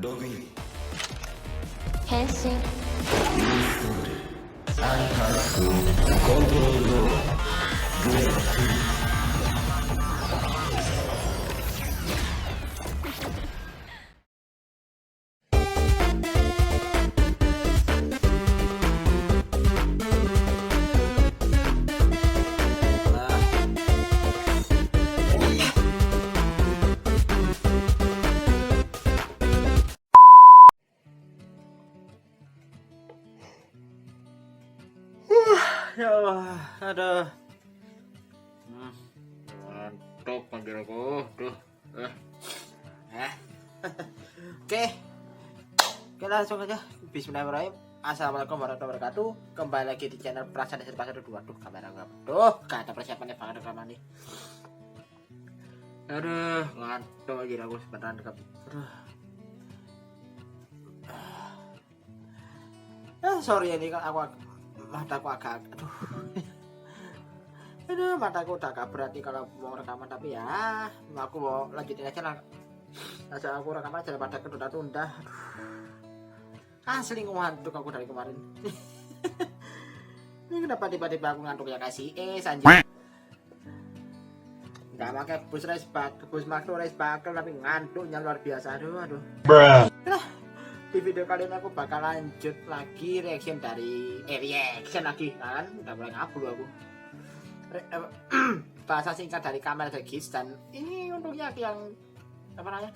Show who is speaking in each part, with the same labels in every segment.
Speaker 1: ログイン
Speaker 2: 変身
Speaker 1: アンカーコントロールドアブレイク
Speaker 3: Ya Allah, aduh. Ngantuk panggil aku. Duh. Oke. Oke, langsung aja. Bismillahirrahmanirrahim. Assalamualaikum warahmatullahi wabarakatuh. Kembali lagi di channel Perasaan Dasar Pasar 2. Duh, kamera gak. Duh, gak ada persiapannya banget rekaman nih. Aduh, ngantuk lagi aku sebentar. Sorry ini kan mataku agak mataku udah agak berat nih kalau mau rekaman, tapi ya aku mau lanjutin aja lah. Asal aku rekaman aja daripada ketunda-tunda. Asli ngantuk aku dari kemarin. Ini kenapa tiba-tiba aku ngantuk ya, kasih anjir. Nggak pakai bus makro race bakal tapi ngantuknya luar biasa. Aduh. Di video kali ini aku bakal lanjut lagi reaction lagi kan, udah mulai ngablu aku. Bahasa singkat dari Kamen Rider Geats, dan ini untungnya yang apa namanya,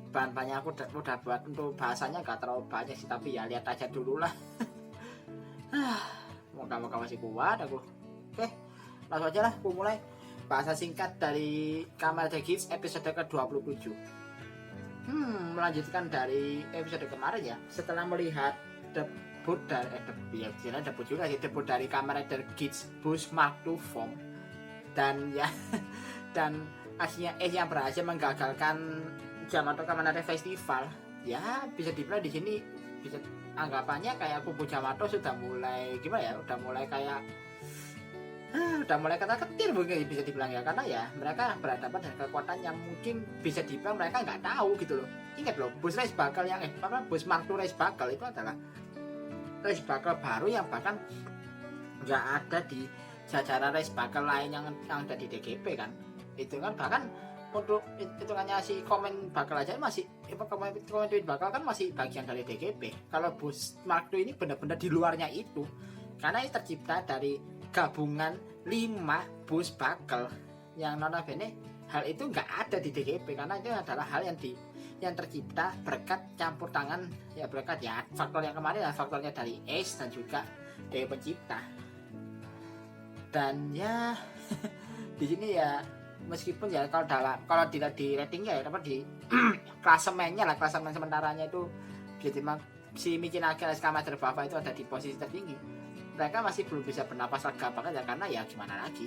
Speaker 3: bahan-bahannya aku udah buat untuk bahasanya gak terlalu banyak sih, tapi ya lihat aja dulu lah. Moga-moga masih kuat aku. Oke, langsung aja lah aku mulai. Bahasa singkat dari Kamen Rider Geats episode ke-27. Melanjutkan dari episode kemarin ya, setelah melihat debut dari Kamen Rider Geats Boost Mark II Form, dan ya dan akhirnya yang berhasil menggagalkan Yamato Kamen Rider Festival. Ya bisa dibilang di sini bisa anggapannya kayak kubu Yamato sudah mulai gimana ya, udah mulai kata-ketir mungkin bisa dibilang ya, karena ya mereka berhadapan dengan kekuatan yang mungkin bisa dibilang mereka nggak tahu gitu loh. Ingat loh, Boost Race Bakal yang Boost Mark II Race Bakal itu adalah race bakal baru yang bahkan nggak ada di jajaran race bakal lain yang ada di DGP kan. Itu kan bahkan untuk hitungannya si komen bakal aja masih komen tweet bakal kan masih bagian dari DGP. Kalau Boost Mark II ini benar-benar di luarnya itu, karena ini tercipta dari gabungan 5 bus bakal yang notabene hal itu nggak ada di DGP, karena itu adalah hal yang tercipta berkat campur tangan ya, berkat ya faktor yang kemarin ya, faktornya dari Ace dan juga dari pencipta. Dan ya di sini ya meskipun ya kalau tidak di ratingnya ya, apa di klasemennya lah, klasemen sementaranya itu jadi si Michinagi alias Kamen Rider Bava itu ada di posisi tertinggi. Mereka masih belum bisa bernapas lega banget ya, karena ya gimana lagi,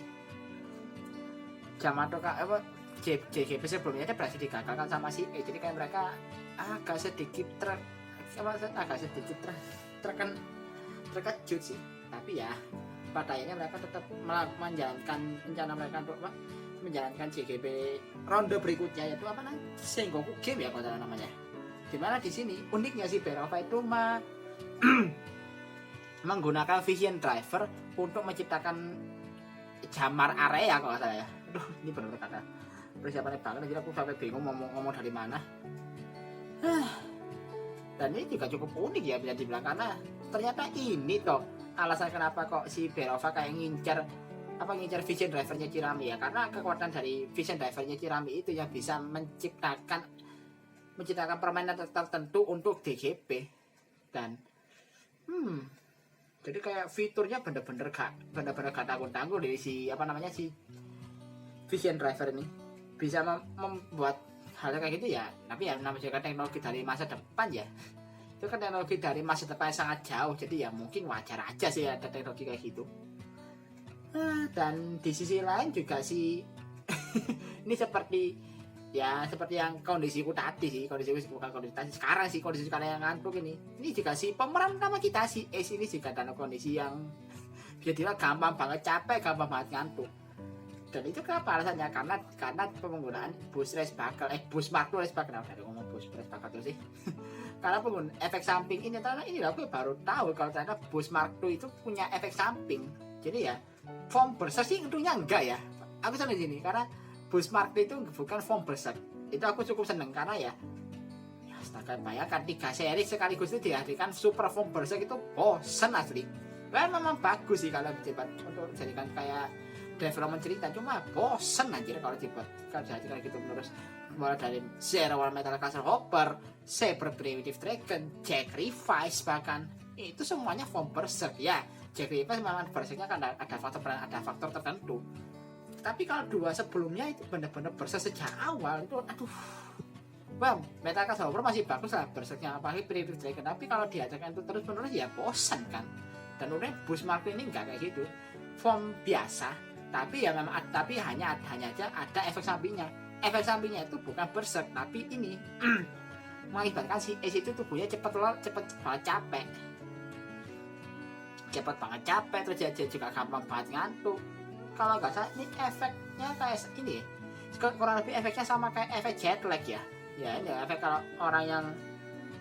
Speaker 3: Yamato JGP sebelumnya dia berhasil digagalkan sama si jadi kayak mereka agak sedikit terkejut sih. Tapi ya pada akhirnya mereka tetap menjalankan rencana mereka untuk menjalankan JGP ronde berikutnya, yaitu apa namanya, Sengoku Game ya kalau namanya. Dimana di sini uniknya si Berova itu menggunakan Vision Driver untuk menciptakan jamar area kalau saya. Aduh, ini benar-benar kata persiapannya banget, jadi aku sampai bingung ngomong dari mana. Dan ini juga cukup unik ya bisa dibilang, karena ternyata ini toh alasan kenapa kok si Berova kayak ngincar Vision Drivernya Kirami ya, karena kekuatan dari Vision Drivernya Kirami itu yang bisa menciptakan permainan tertentu untuk DGP. Dan jadi kayak fiturnya bener-bener gak tanggung-tanggung dari si Vision Driver ini bisa membuat hal kayak gitu ya. Tapi ya namanya teknologi dari masa depan ya, itu kan teknologi dari masa depan yang sangat jauh, jadi ya mungkin wajar aja sih ada teknologi kayak gitu. Dan di sisi lain juga sih ini seperti yang kondisiku tadi sih, sekarang yang ngantuk ini juga si pemeran utama kita si Ace ini juga dalam kondisi yang bisa dibilang gampang banget capek, gampang banget ngantuk. Dan itu kenapa alasannya? Karena penggunaan bus race buckle, bus martu race buckle. Kenapa dari ngomong bus race buckle terus sih? Karena penggunaan efek samping ini, ternyata ini aku baru tahu kalau ternyata bus martu itu punya efek samping. Jadi ya foam berserk sih tentunya enggak ya. Aku seneng sini karena bus martu itu bukan foam berserk. Itu aku cukup seneng karena ya astaga, bayangkan 3 seri sekaligus itu dihadirkan super foam berserk itu bosen asli. Memang bagus sih kalau dibuat untuk jadikan kayak development cerita, cuma bosen anjir kalau dibuat kayak gitu mulai dari Zero War Metal Castle Hopper, Saber Primitive Dragon, Jack Revice, bahkan itu semuanya foam berserk ya. Jack Revice memang berserknya kan ada faktor tertentu, tapi kalau dua sebelumnya itu benar-benar berserk sejak awal itu aduh. Well, Metal Castle Hopper masih bagus lah berserknya, apalagi Primitive Dragon, tapi kalau diajarkan itu terus-menerus ya bosan kan. Dan udah bus Mark ini enggak kayak gitu, foam biasa. Tapi ya memang hanya aja ada efek sampingnya. Efek sampingnya itu bukan berserk, tapi ini mengakibatkan si Ace itu tubuhnya cepet banget capek, terus dia juga gampang banget ngantuk. Kalau nggak salah ini efeknya kayak ini, kurang lebih efeknya sama kayak efek jet lag ya. Ya ini efek kalau orang yang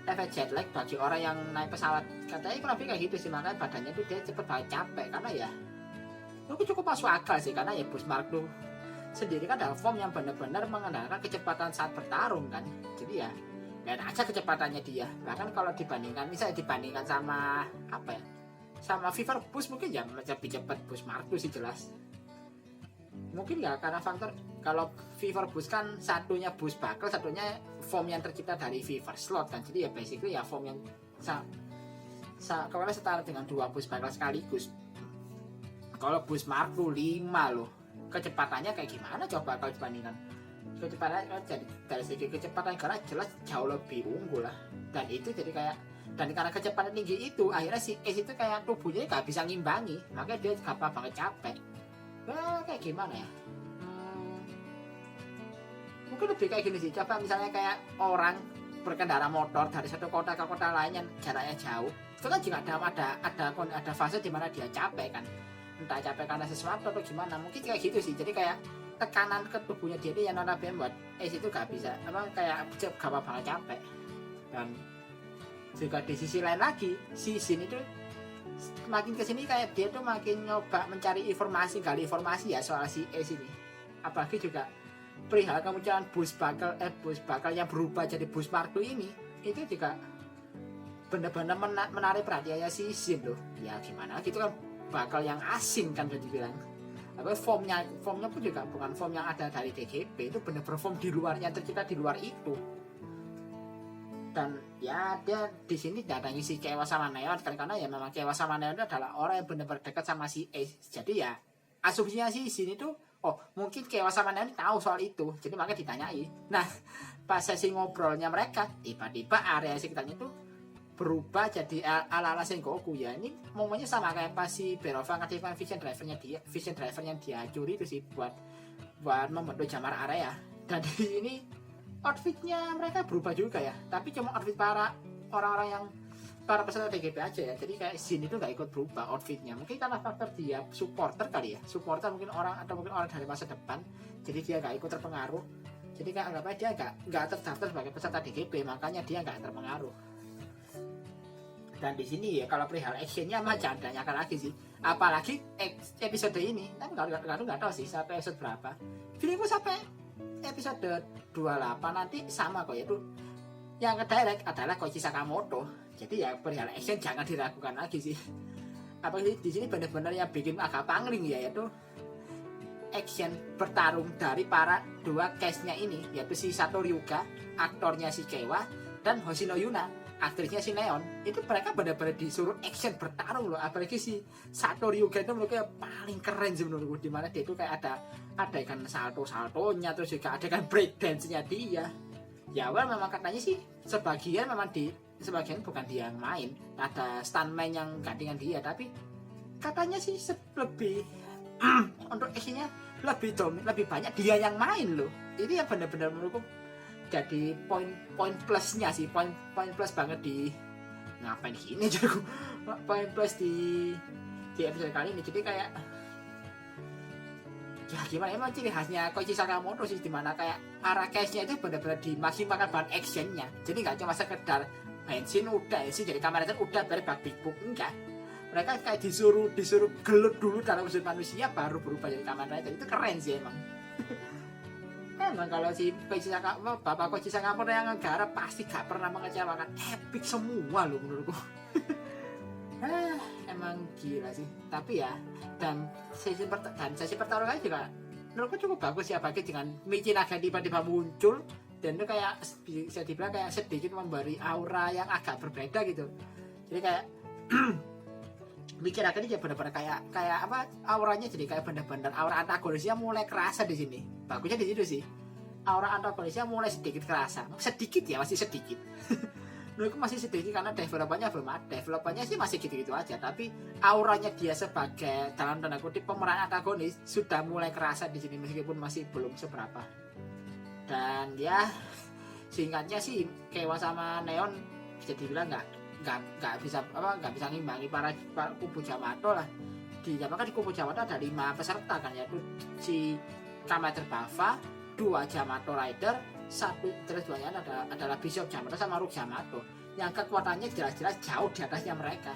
Speaker 3: efek jet lag bagi orang yang naik pesawat, katanya kurang lebih kayak gitu sih, makanya badannya tuh dia cepet banget capek karena ya itu cukup masuk akal sih, karena ya bus Mark II sendiri kan adalah form yang benar-benar mengandalkan kecepatan saat bertarung kan. Jadi ya lihat aja kecepatannya dia. Bahkan kalau dibandingkan sama apa ya, sama Fever Bus mungkin ya lebih cepat bus Mark II sih jelas. Mungkin ya karena faktor kalau Fever Bus kan satunya bus buckle, satunya form yang tercipta dari Fever Slot kan. Jadi ya basically ya form yang kalau setara dengan 2 bus buckle sekaligus. Kalau bus Mark II 5 loh, kecepatannya kayak gimana coba kalau dibandingkan? Kecepatannya jadi dari segi kecepatan karena jelas jauh lebih unggul lah. Dan itu jadi kayak, dan karena kecepatan tinggi itu akhirnya si Ace itu kayak tubuhnya gak bisa ngimbangi, makanya dia gampang banget capek. Kayak gimana ya? Mungkin lebih kayak gini sih. Coba misalnya kayak orang berkendara motor dari satu kota ke kota lain yang jaraknya jauh, itu kan juga ada fase dimana dia capek kan. Entah capek karena sesuatu atau gimana, mungkin kayak gitu sih. Jadi kayak tekanan ke tubuhnya dia yang notabene buat Ace itu gak bisa, emang kayak gampang banget capek. Dan juga di sisi lain lagi, si Shin itu makin kesini kayak dia tuh makin nyoba mencari gali informasi ya soal si Ace ini. Apalagi juga perihal kemunculan bus buckle yang berubah jadi bus Mark II ini, itu juga benar-benar menarik perhatiannya si Shin loh. Ya gimana gitu kan, bakal yang asing kan bisa dibilang. Apa formnya pun juga bukan form yang ada dari DGP, itu benar-benar form di luar yang tercipta di luar itu. Dan ya dia di sini tidak ada ngisi Keiwa sama Neon kan, karena ya memang Keiwa sama Neon itu adalah orang yang benar-benar dekat sama si Ace. Jadi ya asumsinya sih sini tuh mungkin Keiwa sama Neon tahu soal itu, jadi makanya ditanyai. Nah pas sesi ngobrolnya mereka, tiba-tiba area sekitarnya tuh berubah jadi ala-ala Sengoku ya. Ini momennya sama kayak pas si Berova ngaktifkan vision driver yang dia curi itu sih buat membentuk jamar area. Dan di sini outfitnya mereka berubah juga ya, tapi cuma outfit para peserta DGP aja ya. Jadi kayak Shin itu nggak ikut berubah outfitnya, mungkin karena faktor dia supporter kali ya, supporter mungkin orang dari masa depan, jadi dia nggak ikut terpengaruh. Jadi kayak anggapnya dia nggak terdaftar sebagai peserta DGP, makanya dia nggak terpengaruh. Dan di sini ya kalau perihal actionnya mah jangan ditanyakan lagi sih, apalagi episode ini. Tapi nggak tahu sih sampai episode berapa. Feelingku sampai episode 28 nanti sama kok, yaitu yang ngedirect adalah Koichi Sakamoto. Jadi ya perihal action jangan diragukan lagi sih. Apalagi di sini benar-benar yang bikin agak pangling ya, yaitu action bertarung dari para dua cast-nya ini, yaitu si Sato Ryuga, aktornya si Keiwa, dan Hoshino Yuna, aktrisnya si Neon. Itu mereka benar-benar disuruh action bertarung loh. Apalagi si Sato Ryuga itu menurutku paling keren sih menurutku, dimana dia itu kayak ada ikan saltonya, terus juga ada ikan break dance-nya dia. Ya awal memang katanya sih sebagian bukan dia yang main, ada stuntman yang gantikan dia, tapi katanya sih lebih untuk actionnya lebih banyak dia yang main loh. Ini yang benar-benar menurutku jadi poin plusnya sih, poin plus banget di ngapain gini jago, poin plus di episode kali ini. Jadi kayak ya gimana emang ciri khasnya Koichi Sakamoto sih, dimana kayak arah case-nya itu benar-benar dimaksimalkan bahan actionnya. Jadi nggak cuma sekedar bensin udah sih jadi Kamen Rider udah dari big book, enggak. Mereka kayak disuruh gelut dulu dalam wujud manusia baru berubah jadi Kamen Rider. Itu keren sih emang. Emang kalau si Bapak Koichi Sakamoto yang ngegarap pasti gak pernah mengecewakan, epic semua loh menurutku. Emang gila sih. Tapi ya dan sesi pertarungan juga menurutku cukup bagus ya, bagi dengan Michi Naga tiba-tiba muncul dan itu kayak bisa dibilang kayak sedikit memberi aura yang agak berbeda gitu. Jadi kayak Michi Naga ini benar-benar kayak apa, auranya jadi kayak benar-benar aura antagonisnya mulai kerasa di sini. Bagusnya di situ sih. Aura antagonisnya mulai sedikit kerasa. Sedikit ya, masih sedikit. Menurutku masih sedikit karena developannya belum ada. Developannya sih masih gitu-gitu aja, tapi auranya dia sebagai dalam tanda kutip pemeran antagonis sudah mulai kerasa di sini meskipun masih belum seberapa. Dan ya singkatnya sih Kewa sama Neon bisa dibilang nggak bisa ngimbangi para kubu Yamato lah. Di kubu Yamato ada 5 peserta kan, yaitu si Kamen Rider Bava, 2 Yamato Rider, 1 terus 2-nya adalah Bishop Yamato sama Rook Yamato yang kekuatannya jelas-jelas jauh di atasnya mereka.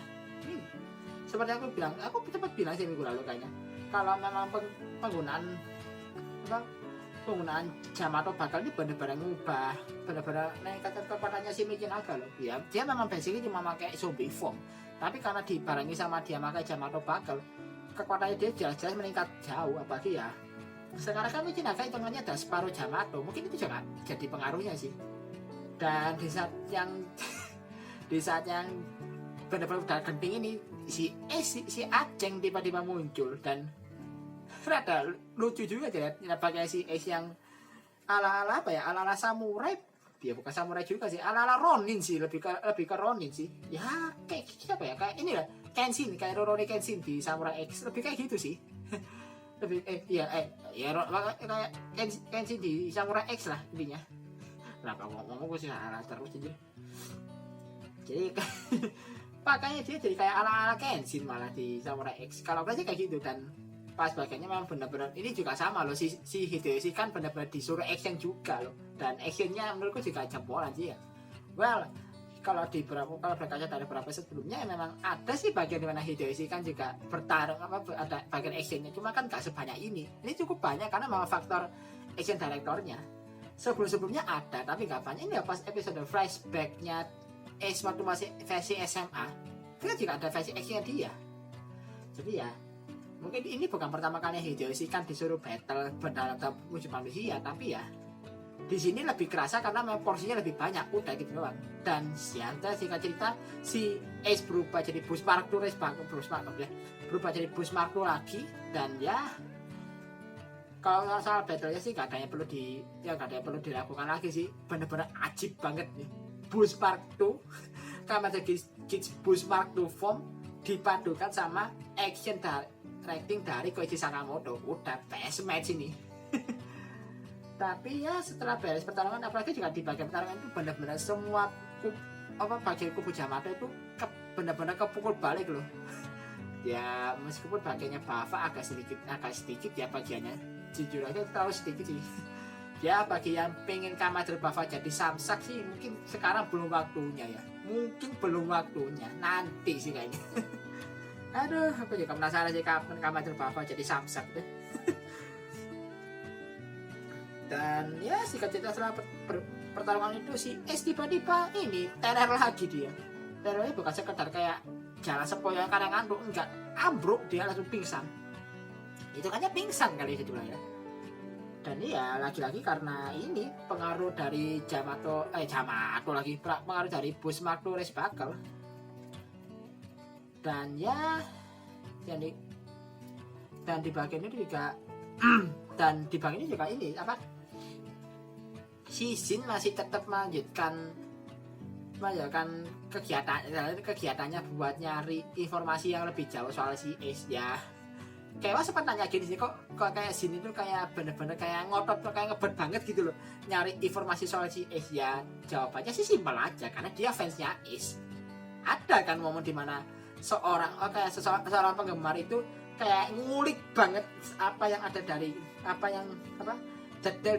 Speaker 3: Seperti aku sempat bilang sih minggu lalu kayaknya, kalau memang penggunaan Yamato bakal ini benar-benar ngubah, benar-benar meningkatkan kekuatannya si Michi Naga loh. Ya, dia memang basically cuma pakai zombie form, tapi karena dibarengi sama dia pakai Yamato bakal, kekuatannya dia jelas-jelas meningkat jauh. Apalagi ya sekarang kan Michi Naga hitungannya ada separuh Yamato, mungkin itu juga jadi pengaruhnya sih. Dan di saat yang benar-benar udah genting ini si Aceng tiba-tiba muncul dan rada lucu juga ya, pakai si Ace yang ala-ala apa ya, ala-ala samurai. Dia bukan samurai juga sih, ala-ala Ronin sih, lebih ke Ronin sih. Ya kayak apa ya, kayak ini lah Kenshin, kayak Rurouni Kenshin di Samurai X, lebih kayak gitu sih. Lebih kayak Kenshin di Samurai X lah intinya. Kenapa ngomong gue sih ala terus aja. Jadi pakainya dia jadi kayak ala-ala Kenshin malah di Samurai X. Kalau gue sih kayak gitu. Dan pas bagiannya memang benar-benar ini juga sama loh, si Hideyoshi kan benar-benar disuruh action juga loh, dan actionnya menurutku juga jempolan sih ya. Well, kalau berkaca dari beberapa sebelumnya memang ada sih bagian dimana Hideyoshi kan juga bertarung ada bagian actionnya, cuma kan gak sebanyak ini cukup banyak karena memang faktor action directornya. Sebelumnya ada tapi gak banyak. Ini ya pas episode flashbacknya Ace waktu masih versi SMA itu kan juga ada versi actionnya dia. Jadi ya mungkin ini bukan pertama kali Hideyoshi kan disuruh battle berdalam wujud manusia, tapi ya di sini lebih kerasa karena memang porsinya lebih banyak, udah gitu doang. Dan singkat cerita si Ace berubah jadi Boost Mark II berubah jadi Boost Mark II lagi. Dan ya kalau soal battle-nya sih gak ada yang perlu dilakukan lagi sih, bener-bener ajib banget nih. Boost Mark II Kamen Rider Kids Boost Mark II form dipadukan sama action rating dari Koichi Sakamoto, udah best match ini. Tapi ya setelah beres pertarungan, apalagi juga di bagian pertarungan itu benar-benar semua bagian kubu Yamato itu benar-benar kepukul balik loh. Ya meskipun bagiannya Bava agak sedikit ya bagiannya, jujur aja terlalu sedikit sih. Ya bagi yang pengen Kamen Rider Bava jadi samsak sih mungkin sekarang belum waktunya ya. Mungkin belum waktunya, nanti sih kayaknya. Aduh, aku juga penasaran sih kapan Kamen Rider Bava jadi samsak deh. Dan ya singkat cerita setelah pertarungan itu si S tiba-tiba ini teror lagi dia. Terornya bukan sekedar kayak jalan sepoi yang kadang ngantuk, enggak, ambruk dia langsung pingsan. Itu kayaknya pingsan kali itu ya. Dan ya lagi-lagi karena ini pengaruh dari Yamato lagi, pengaruh dari Boost Mark II Race Buckle. Dan ya jadi dan di bagian ini juga ini apa, si Shin masih tetap melanjutkan kegiatannya buat nyari informasi yang lebih jauh soal si Ace ya. Kayak sempat nanya gini sih, kok kayak Shin itu kayak bener-bener kayak ngotot, kayak ngebet banget gitu loh nyari informasi soal si Ace. Ya jawabannya sih simpel aja, karena dia fansnya Ace. Ada kan momen dimana seorang penggemar itu kayak ngulik banget apa yang ada dari detail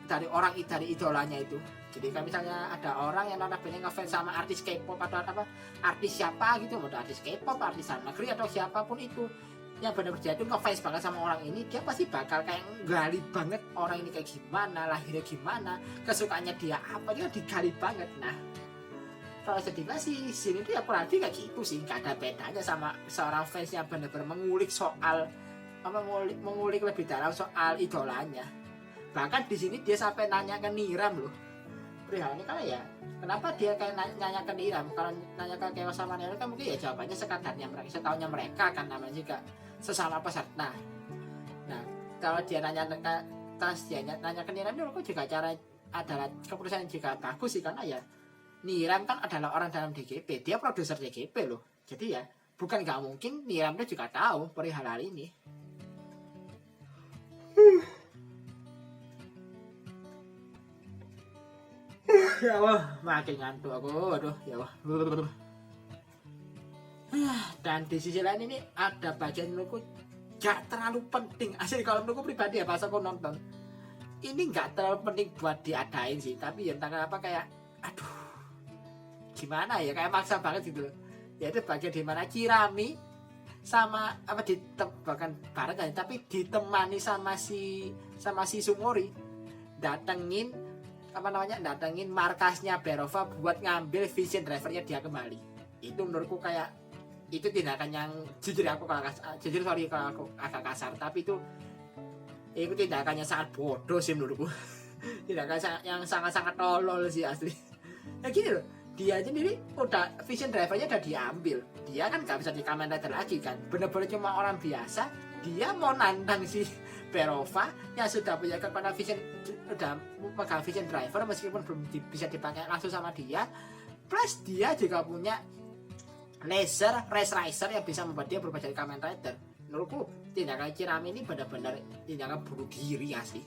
Speaker 3: dari orang dari idolanya itu. Jadi kalau misalnya ada orang yang notabene ngefans sama artis K-pop atau artis siapa gitu, mau artis K-pop, artis luar negeri atau siapapun itu yang benar-benar dia itu ngefans banget sama orang ini, dia pasti bakal kayak gali banget orang ini kayak gimana, lahirnya gimana, kesukaannya dia apa, dia digali banget. Nah, kalau sedihnya sih sini tuh ya kurang lebih kayak gitu sih, nggak ada bedanya sama seorang fans yang benar-benar mengulik soal mengulik lebih dalam soal idolanya. Bahkan di sini dia sampai nanya ke Niram loh. Perihal ini karena ya kenapa dia kayak nanya ke Niram, kalau nanya ke Kewa sama Niram kan mungkin ya jawabannya sekadarnya mereka, setahunya mereka kan, namanya juga sesama peserta. Nah kalau dia nanya ke Niram itu juga cara adalah keputusan juga bagus sih, karena ya Niram kan adalah orang dalam DGP, dia produser DGP loh. Jadi ya bukan gak mungkin Niram itu juga tahu perihal hal ini. Ya Allah, makin ngantuk aku. Aduh, ya Allah. Dan di sisi lain ini ada bagian menurutku gak terlalu penting. Asli kalau menurutku pribadi ya pas aku nonton, ini gak terlalu penting buat diadain sih. Tapi ya entah kenapa kayak aduh, gimana ya, kayak maksa banget gitu. Ya itu bagian dimana Kirami sama bahkan Barat kan, tapi ditemani sama si Sumori datengin markasnya Berova buat ngambil vision drivernya dia kembali. Itu menurutku kayak itu tindakan yang jujur kalau aku agak kasar, tapi itu tindakannya sangat bodoh sih menurutku. Tindakan yang sangat-sangat tolol sih asli. Ya gini loh, dia sendiri udah vision drivernya udah diambil, dia kan gak bisa di Kamen Rider lagi kan, bener-bener cuma orang biasa. Dia mau nantang si Berova yang sudah punya kekuatan vision, udah pegang vision driver meskipun belum bisa dipakai langsung sama dia, plus dia juga punya laser Race Racer yang bisa membuat dia berubah jadi Kamen Rider. Menurutku tindakan Kirami ini benar-benar tindakan bunuh diri asli.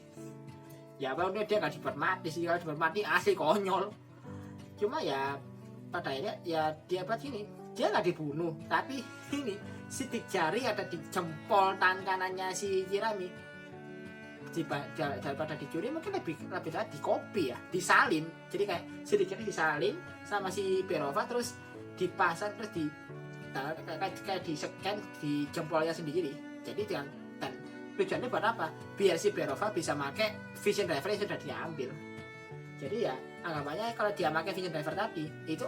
Speaker 3: Ya walaupun dia gak dibuat mati sih, kalau dibuat mati asli konyol. Cuma ya pada akhirnya ya dia buat gini, dia gak dibunuh, tapi ini sidik jari ada di jempol tangan kanannya si Kirami. Daripada dicuri mungkin lebih di copy ya, disalin. Jadi kayak sidik jari disalin sama si Berova, terus dipasang, terus kayak di scan di jempolnya sendiri. Jadi dan tujuannya buat apa? Biar si Berova bisa pakai vision driver yang sudah diambil. Jadi ya anggapannya kalau dia pakai vision driver tadi itu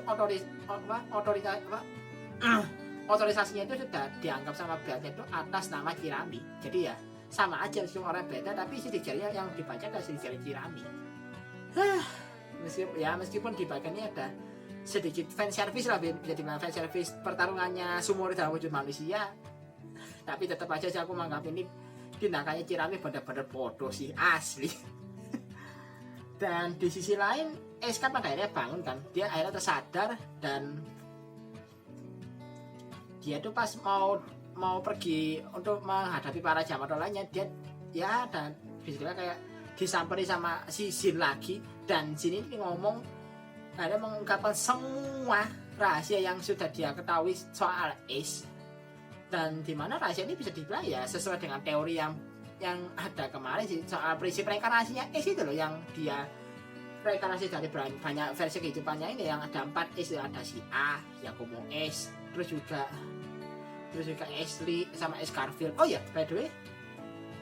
Speaker 3: otorisasinya itu sudah dianggap sama Beatnya itu atas nama Kirami. Jadi ya sama aja semua orang beda, tapi sidik jarinya yang dibaca adalah sidik jari Kirami. Meskipun di bagian ini ada sedikit fan service lah, bisa dibilang fan service pertarungannya Sumori dalam wujud manusia, tapi tetap aja sih aku menganggap ini tindakannya Kirami benar-benar bodoh sih asli. Dan di sisi lain SK pada akhirnya bangun kan, dia akhirnya tersadar dan dia tuh pas mau pergi untuk menghadapi para jamaah lainnya, dia ya dan bisa kayak disamperi sama si Shin lagi, dan sini ngomong ada mengungkapkan semua rahasia yang sudah dia ketahui soal Ace, dan dimana rahasia ini bisa dibilang ya sesuai dengan teori yang ada kemarin sih soal prinsip reinkarnasinya Ace itu loh, yang dia reinkarnasi dari banyak versi kehidupannya ini, yang ada 4 Ace, ada si A, Yakumo Ace, terus juga Ashley sama Ace Garfield. Oh ya, by the way,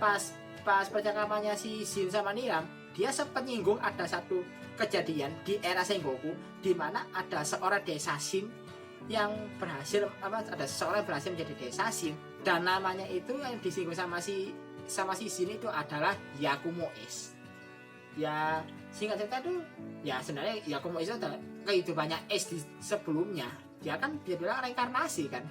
Speaker 3: pas percakapannya si Shin sama Niram, dia sempat nyinggung ada satu kejadian di era Sengoku di mana ada seorang desa Shin yang berhasil ada seseorang yang berhasil menjadi desa Shin, dan namanya itu yang disinggung sama si Shin itu adalah Yakumo Ace. Ya singkat cerita itu ya sebenarnya Yakumo Ace itu adalah kehidupannya Ace di sebelumnya. Dia kan dia bilang reinkarnasi kan.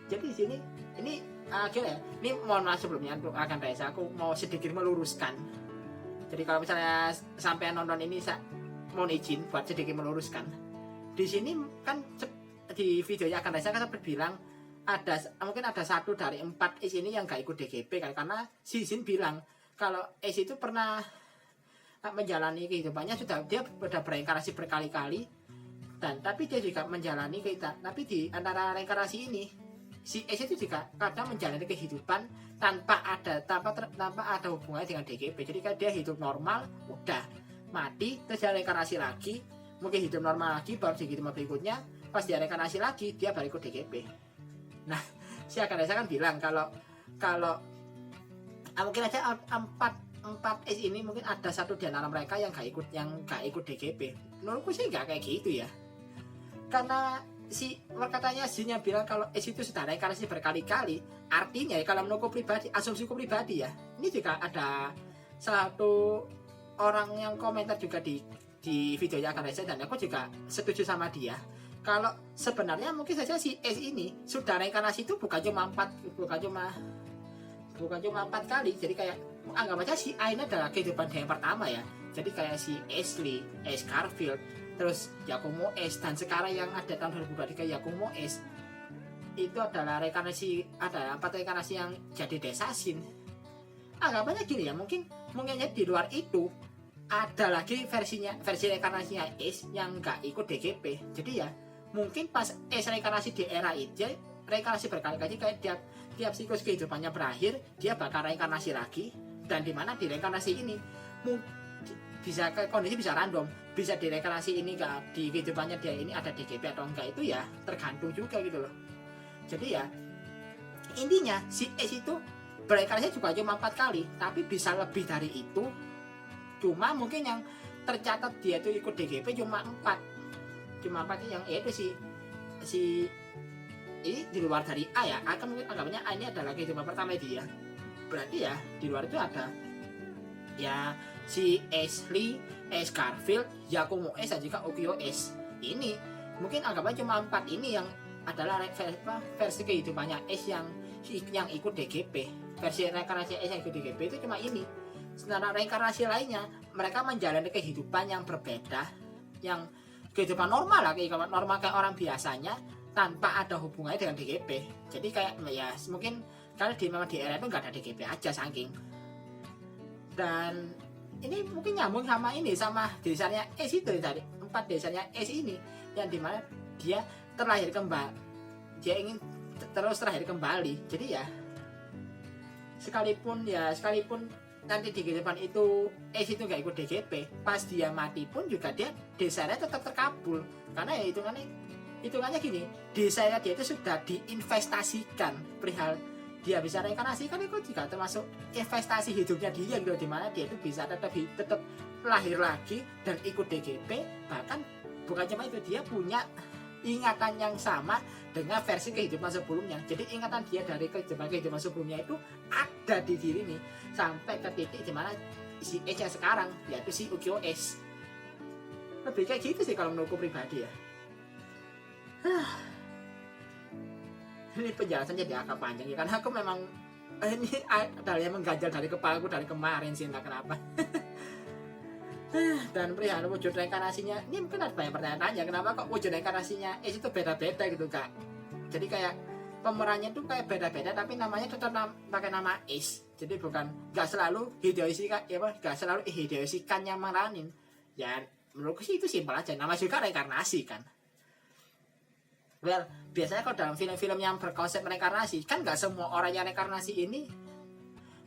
Speaker 3: Jadi di sini ini akhirnya ini mohon maaf sebelumnya untuk akan Reza, aku mau sedikit meluruskan. Jadi kalau misalnya sampai nonton ini mohon izin buat sedikit meluruskan. Di sini kan di videonya akan Reza kan sempat bilang mungkin ada 1 dari 4 Ace ini yang gak ikut DGP kan, karena si Shin bilang kalau Ace itu pernah menjalani kehidupannya dia sudah bereinkarnasi berkali-kali, dan tapi dia juga menjalani kehidupan, tapi di antara reinkarnasi ini si S itu juga kadang menjalani kehidupan tanpa ada hubungannya dengan DGP. Jadi kan dia hidup normal, udah mati, terus dia reinkarnasi lagi, mungkin hidup normal lagi, baru di kehidupan berikutnya pas dia reinkarnasi lagi dia baru ikut DGP. Nah, si Akadesa kan bilang kalau mungkin aja empat S ini mungkin ada satu di antara mereka yang gak ikut DGP. Menurutku sih gak kayak gitu ya, karena katanya Shinnya bilang kalau S itu sudah reinkarnasi berkali-kali. Artinya ya, kalau menurutku pribadi, asumsiku pribadi ya, ini juga ada satu orang yang komentar juga di videonya Akadesa, dan aku juga setuju sama dia. Kalau sebenarnya mungkin saja si S ini sudah reinkarnasi itu bukan cuma 4 kali. Jadi kayak anggap aja si A ini adalah kehidupan dia yang pertama ya. Jadi kayak si Ashley, S. Garfield, terus Yakumo S, dan sekarang yang ada tahun 2023 Yakumo S, itu adalah reinkarnasi, ada 4 reinkarnasi yang jadi Desashin. Anggapannya gini ya, mungkinnya di luar itu ada lagi versi reinkarnasinya S yang nggak ikut DGP. Jadi ya mungkin pas S reinkarnasi di era itu, reinkarnasi berkali-kali, kayak tiap siklus kehidupannya berakhir dia bakal reinkarnasi lagi, dan dimana di reinkarnasi ini bisa kondisi bisa random, bisa di reinkarnasi ini gak, di kehidupannya dia ini ada DGP atau enggak, itu ya tergantung juga gitu loh. Jadi ya intinya si S itu bereinkarnasi juga cuma 4 kali, tapi bisa lebih dari itu. Cuma mungkin yang tercatat dia itu ikut DGP cuma 4 yang itu si ini di luar dari A ya. A kan mungkin anggapnya A ini adalah kehidupan pertama dia. Berarti ya di luar itu ada ya si Ashley, S. Garfield, Yakumo S, dan juga Ukyo S. Ini mungkin anggapnya cuma 4 ini yang adalah versi kehidupannya S yang ikut DGP. Versi reinkarnasi S yang ikut DGP itu cuma ini. Sementara reinkarnasi lainnya mereka menjalani kehidupan yang berbeda, yang kehidupan normal lah, kehidupan normal kayak orang biasanya, tanpa ada hubungannya dengan DGP. Jadi kayak ya mungkin karena memang di era itu nggak ada DGP aja saking. Dan ini mungkin nyambung sama ini, sama desanya S itu tadi, 4 desanya S ini, yang dimana dia terlahir kembali, dia ingin terus terlahir kembali. Jadi ya sekalipun nanti di kehidupan itu S itu nggak ikut DGP, pas dia mati pun juga dia desanya tetap terkabul, karena ya hitungannya gini, desanya dia itu sudah diinvestasikan. Perihal dia bisa reinkarnasi kan itu juga termasuk investasi hidupnya dia gitu, dimana dia itu bisa tetap lahir lagi dan ikut DGP. Bahkan bukan cuma itu, dia punya ingatan yang sama dengan versi kehidupan sebelumnya. Jadi ingatan dia dari kehidupan sebelumnya itu ada di diri ini, sampai ke titik dimana si S yang sekarang, yaitu si Ukyo S. Lebih kayak gitu sih kalau menurutku pribadi ya. Ini penjelasan jadi agak panjang ya, karena aku memang ini ada yang mengganjal dari kepalaku dari kemarin sih, entah kenapa. Dan perihal wujud reinkarnasinya, ini mungkin ada banyak pertanyaan-tanya, kenapa kok wujud reinkarnasinya S itu beda-beda gitu Kak. Jadi kayak pemerannya tuh kayak beda-beda, tapi namanya tetap pakai nama S. Jadi bukan, gak selalu Hideyoshi Kan yang meranin. Ya menurutku sih itu simpel aja, nama juga reinkarnasi kan. Well, biasanya kalau dalam film-film yang berkonsep reinkarnasi, kan gak semua orang yang reinkarnasi ini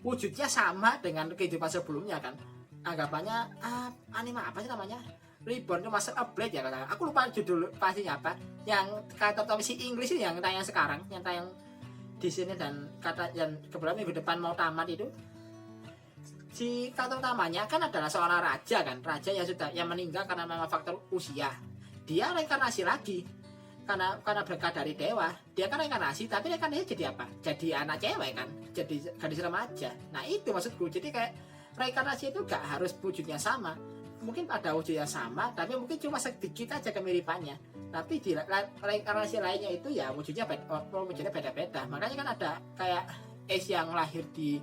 Speaker 3: wujudnya sama dengan kehidupan sebelumnya kan. Anggapannya anime apa sih namanya, Reborn to Master of Blade ya katanya. Aku lupa judul pastinya apa. Yang kata si English ini yang tayang sekarang, yang tayang di sini, dan kata yang kebetulan minggu depan mau tamat itu. Si kata utamanya kan adalah seorang raja kan, raja yang meninggal karena memang faktor usia. Dia reinkarnasi lagi karena berkat dari dewa. Dia kan reinkarnasi, tapi reinkarnasi jadi apa? Jadi anak cewek kan, jadi gadis remaja. Nah itu maksudku. Jadi kayak reinkarnasi itu gak harus wujudnya sama, mungkin ada wujudnya sama tapi mungkin cuma sedikit aja kemiripannya. Tapi di reinkarnasi lainnya itu ya wujudnya beda-beda. Makanya kan ada kayak S yang lahir di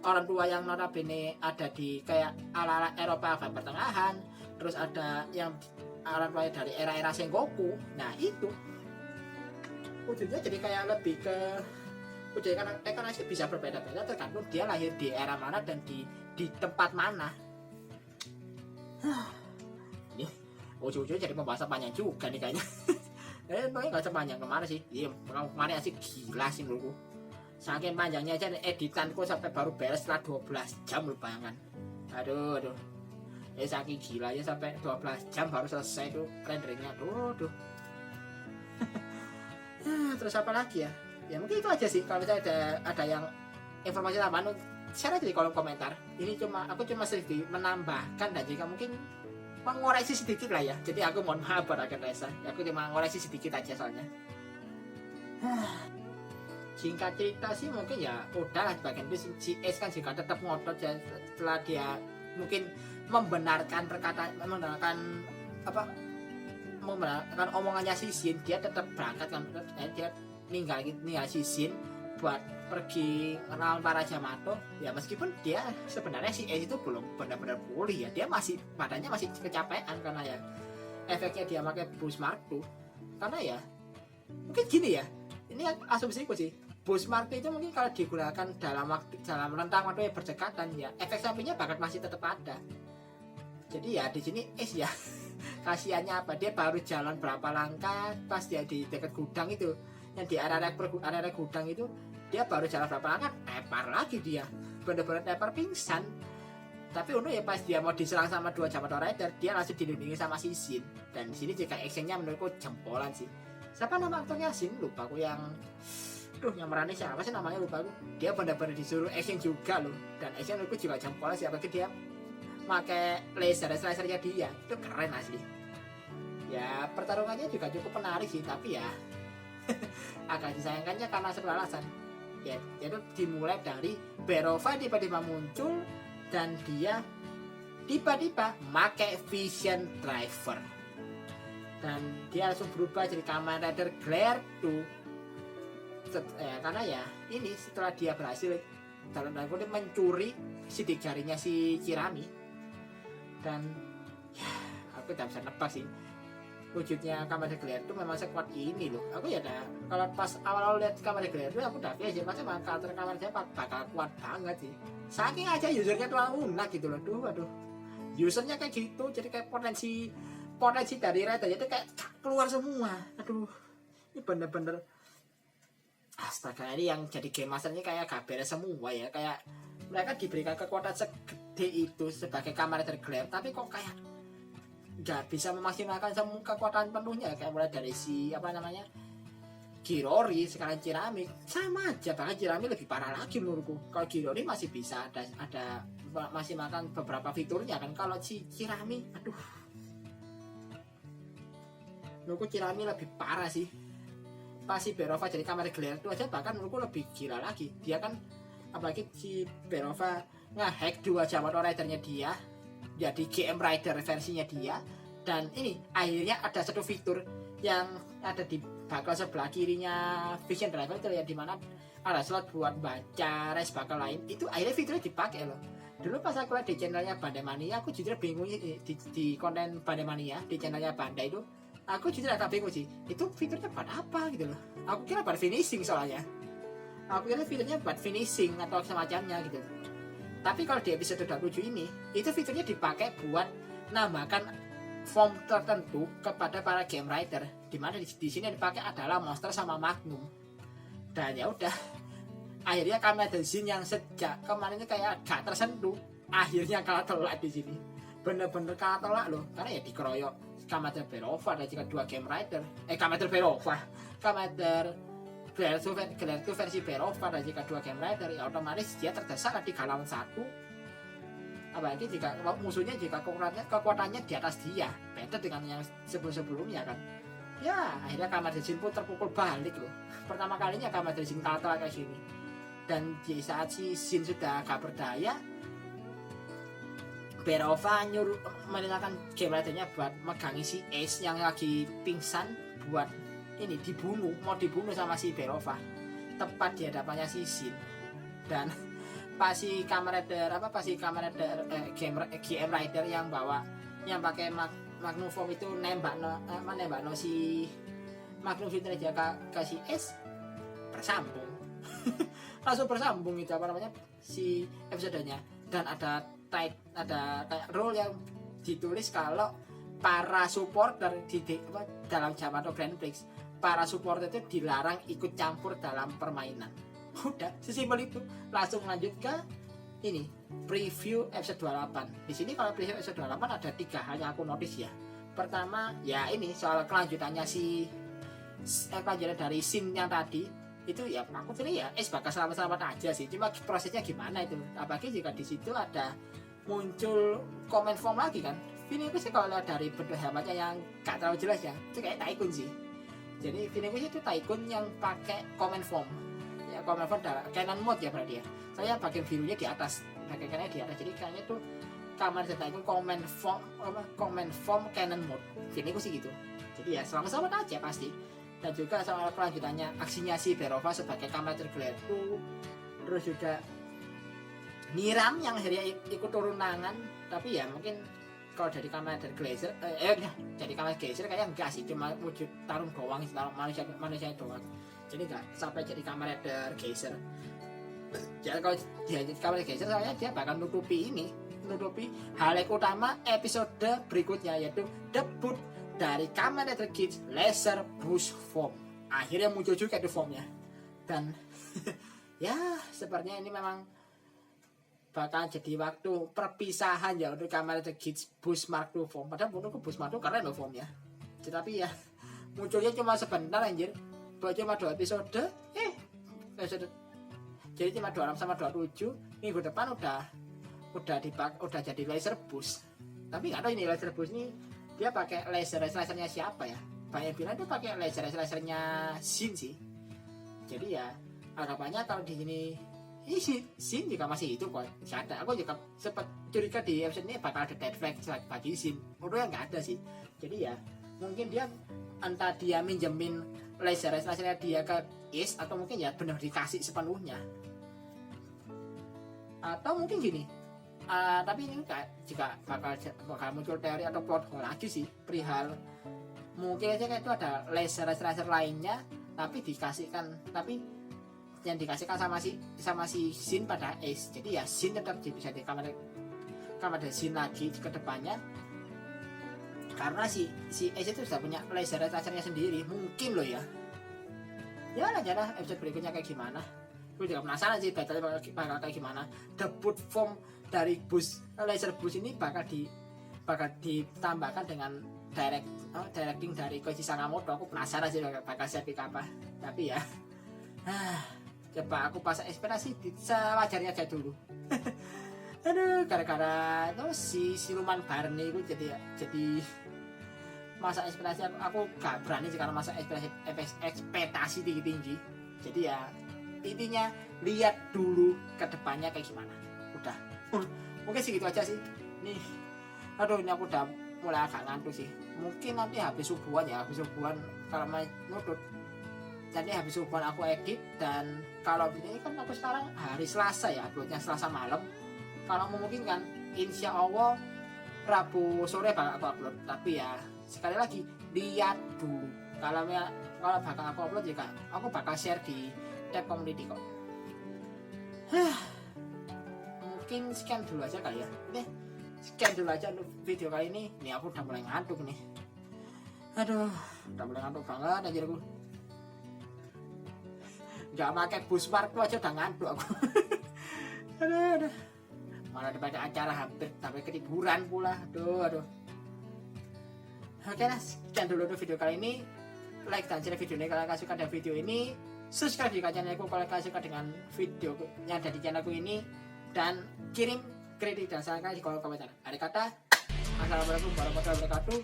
Speaker 3: orang tua yang notabene ada di kayak ala-ala Eropa abad pertengahan, terus ada yang orang tua dari era-era Sengoku. Nah itu wujudnya jadi kayak lebih ke wujudnya, karena reinkarnasi bisa berbeda-beda tergantung dia lahir di era mana dan di tempat mana. Ini ujung-ujungnya jadi pembahasan panjang juga nih kayaknya. Pokoknya gak sepanjang kemarin sih. Iya, kemarin asik gila sih menurutku. Saking panjangnya aja editanku sampai baru beres setelah 12 jam lu bayangkan. Aduh. Saking gila aja sampai 12 jam baru selesai tuh renderingnya. Aduh. Terus apa lagi ya? Ya mungkin itu aja sih. Kalau misalnya ada yang informasi tambahan, share aja di kolom komentar. Ini aku cuma sedikit menambahkan dan juga mungkin mengoreksi sedikit lah ya. Jadi aku mohon maaf pada Reza. Aku cuma mengoreksi sedikit aja soalnya. Singkat cerita sih mungkin ya udah lah bagian itu si S kan juga tetap ngotot ya setelah dia mungkin membenarkan omongannya si Shin, dia tetap berangkat kan, dia ninggal si Shin buat pergi melawan para Yamato ya, meskipun dia sebenarnya si S itu belum benar-benar pulih ya, dia masih badannya masih kecapean karena ya efeknya dia pakai Boost Mark II. Karena ya mungkin gini ya, ini asumsiku sih, Boost Mark II itu mungkin kalau digunakan dalam rentang waktu yang berdekatan ya, efek sampingnya bakal masih tetap ada. Jadi ya di sini ya kasihannya apa, dia baru jalan berapa langkah pas dia di dekat gudang itu, yang di area gudang itu dia baru jalan berapa langkah tepar lagi, dia bener-bener tepar pingsan. Tapi untuk ya pas dia mau diserang sama 2 Yamato Rider, dia langsung dilindungi sama si Shin. Dan di sini jika actionnya menurutku jempolan sih. Siapa nama aktornya Shin? Lupa aku yang yang merani siapa sih namanya, lupa aku. Dia benar-benar disuruh action juga loh. Dan action menurutku juga jempolan sih, apalagi dia pakai lasernya dia, itu keren asli. Ya pertarungannya juga cukup menarik sih, tapi ya agak disayangkannya karena sebuah alasan. Ya itu dimulai dari Berova tiba-tiba muncul dan dia tiba-tiba pakai Vision Driver dan dia langsung berubah jadi Kamen Rider Glare 2 karena ya ini setelah dia berhasil dalam tanda kutip mencuri sidik jarinya si Kirami. Dan ya aku tidak bisa nebak sih wujudnya Kamen Rider Glare itu memang sekuat ini loh. Aku ya kalau pas awal-awal lihat Kamen Rider Glare itu aku udah biasa pasti karakter Kamen Rider bakal kuat banget sih, saking aja usernya terlalu lunak gitu loh. Aduh usernya kayak gitu, jadi kayak potensi dari Rider itu kayak keluar semua. Aduh ini bener-bener astaga, ini yang jadi game masternya kayak gak beres semua ya, kayak mereka diberikan kekuatan segede itu sebagai Kamen Rider Glare, tapi kok kayak nggak bisa memaksimalkan semua kekuatan penuhnya, kayak mulai dari si Kirori, sekarang Kirami sama aja, bahkan Kirami lebih parah lagi menurutku. Kalau Kirori masih bisa ada masih makan beberapa fiturnya kan, kalau si Kirami menurutku Kirami lebih parah sih. Pas si Berova jadi Kamen Rider Glare itu aja bahkan menurutku lebih gila lagi. Dia kan apalagi si Berova nge-hack 2 Yamato Rider-nya dia jadi GM Rider versinya dia, dan ini akhirnya ada satu fitur yang ada di bakal sebelah kirinya Vision Driver itu ya, dimana ada slot buat baca race bakal lain, itu akhirnya fiturnya dipakai loh. Dulu pas aku lihat di channelnya Bandai Mania, aku jujur bingung di konten Bandai Mania di channelnya Bandai itu, aku jujur agak bingung sih, itu fiturnya buat apa gitu loh. Aku kira buat finishing, soalnya aku kira fiturnya buat finishing atau semacamnya gitu. Tapi kalau di episode 27 ini, itu fiturnya dipakai buat nambahkan form tertentu kepada para game rider, dimana di sini yang dipakai adalah monster sama Magnum. Dan ya udah, akhirnya Kamen Rider Zin yang sejak kemarin itu kayak gak tersentuh, akhirnya kalah telak di sini. Bener-bener kalah telak loh, karena ya dikeroyok Kamen Rider Berova dan juga 2 game rider. Kamen Rider Berova, Kamen Rider Glare 2 versi Berova dan jika 2 game rider, ya otomatis dia terdesak di lawan 1. Apalagi jika musuhnya kekuatannya di atas dia, beda dengan yang sebelum-sebelumnya kan. Ya akhirnya Kamen Rider Zin pun terpukul balik loh. Pertama kalinya Kamen Rider Zin kalah kayak gini. Dan di saat si Zin sudah gak berdaya, Berova nyuruh meninggalkan game ridernya buat megangi si Ace yang lagi pingsan buat ini mau dibunuh sama si Berova, tepat di hadapannya si Shin. Dan pas si Kamen Rider GM Rider yang pakai Magnum Form itu nembak si Magnum Fitur aja ke si S, bersambung langsung bersambung itu si episodenya. Dan ada kayak rule yang ditulis kalau para supporter dalam Yamato Grand Prix, para supporter itu dilarang ikut campur dalam permainan. Udah sesimpel itu. Langsung lanjut ke ini preview episode 28. Di sini kalau preview episode 28 ada 3 hal yang aku notice ya. Pertama ya ini soal kelanjutannya kelanjutan dari scene yang tadi itu ya aku pilih ya bakal selamat-selamat aja sih. Cuma prosesnya gimana itu? Apalagi jika di situ ada muncul comment form lagi kan. Feelingku sih kalau lihat dari bentuk helmetnya yang gak terlalu jelas ya, itu kayak Tycoon sih. Jadi feelingku itu Tycoon yang pakai comment form. Ya comment form Canon mode ya berarti ya. Saya bagian birunya di atas, bagian kanannya di atas. Jadi kayaknya tuh kamera Tycoon comment form Canon mode. Feelingku sih gitu. Jadi ya selamat-selamat aja pasti. Dan juga soal kelanjutannya aksinya si Berova sebagai kamera tergeletu. Terus juga Niram yang akhirnya ikut turun tangan. Tapi ya mungkin kalau dari kamera dari Glazer dari kamera Glazer kayaknya enggak sih, cuma wujud tarung doang, tarung manusia doang, jadi enggak sampai jadi kamera dari Glazer. Jadi kalau jadi kamera Glazer saya dia bakal nutupi hal yang utama episode berikutnya, yaitu debut dari kamera dari Kids Laser Boost Form. Akhirnya muncul juga itu formnya, dan ya sepertinya ini memang bakal jadi waktu perpisahan ya untuk kamera The Kids Boost Mark II form. Padahal menurutku Boost Mark II keren loh formnya. Tetapi ya munculnya cuma sebentar anjir. Cuma 2 episode. Jadi cuma 26 sama 27. Minggu depan udah jadi laser boost. Tapi nggak tahu ini laser boost ini dia pakai lasernya siapa ya? Banyak bilang dia pakai lasernya Shin sih. Jadi ya anggapannya kalau di sini Shin juga masih hidup kok. Ada. Aku juga sempat curiga di episode ini bakal ada dead flag bagi Shin. Udah nggak ada sih. Jadi ya mungkin dia entah dia minjemin lasernya dia ke Ace, atau mungkin ya benar dikasih sepenuhnya. Atau mungkin gini. Tapi ini juga bakal muncul teori atau plot hole lagi sih perihal mungkin aja kayak itu ada laser lainnya yang dikasihkan sama si Shin pada Ace. Jadi ya Shin tetap bisa di kamera Shin lagi ke depannya, karena si Ace itu sudah punya lasernya sendiri. Mungkin loh ya aja lah episode berikutnya kayak gimana. Gue juga penasaran sih battle bakal kayak gimana. Debut form dari laser boost ini bakal ditambahkan dengan directing dari Koichi Sakamoto. Aku penasaran sih bakal seperti apa. Tapi ya coba aku pasang ekspektasi sewajarnya aja dulu. Aduh, gara-gara itu si siluman Barney itu jadi masa ekspektasi aku gak berani sih kalau masa ekspektasi tinggi. Jadi ya intinya lihat dulu ke depannya kayak gimana. Udah. Mungkin segitu aja sih. Nih. Aduh, ini aku udah mulai agak ngantuk sih. Mungkin nanti habis subuhan kalau main nutut. Jadi habis subuhan aku edit, dan kalau ini kan aku sekarang hari Selasa ya, uploadnya Selasa malam. Kalau memungkinkan insya Allah Rabu sore bakal aku upload. Tapi ya sekali lagi lihat dulu. Kalau bakal aku upload juga aku bakal share di tab community kok. Mungkin sekian dulu aja kali ya. Sekian dulu aja untuk video kali ini. Nih aku udah mulai ngantuk nih. Aduh, udah mulai ngantuk banget anjir aku. Gak pakai Boost Mark II aja udah ngantuk aku. aduh. Malah daripada acara hampir sampai ketiduran pula. Aduh. Oke lah, sekian dulu untuk video kali ini. Like dan share video ini kalau kalian suka dengan video ini. Subscribe di channelku kalau kalian suka dengan video yang ada di channelku ini. Dan kirim kritik dan saran kalian di kolom komentar. Akhir kata, assalamualaikum warahmatullahi wabarakatuh.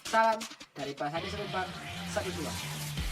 Speaker 3: Salam dari Pak Hadi Serubang 12.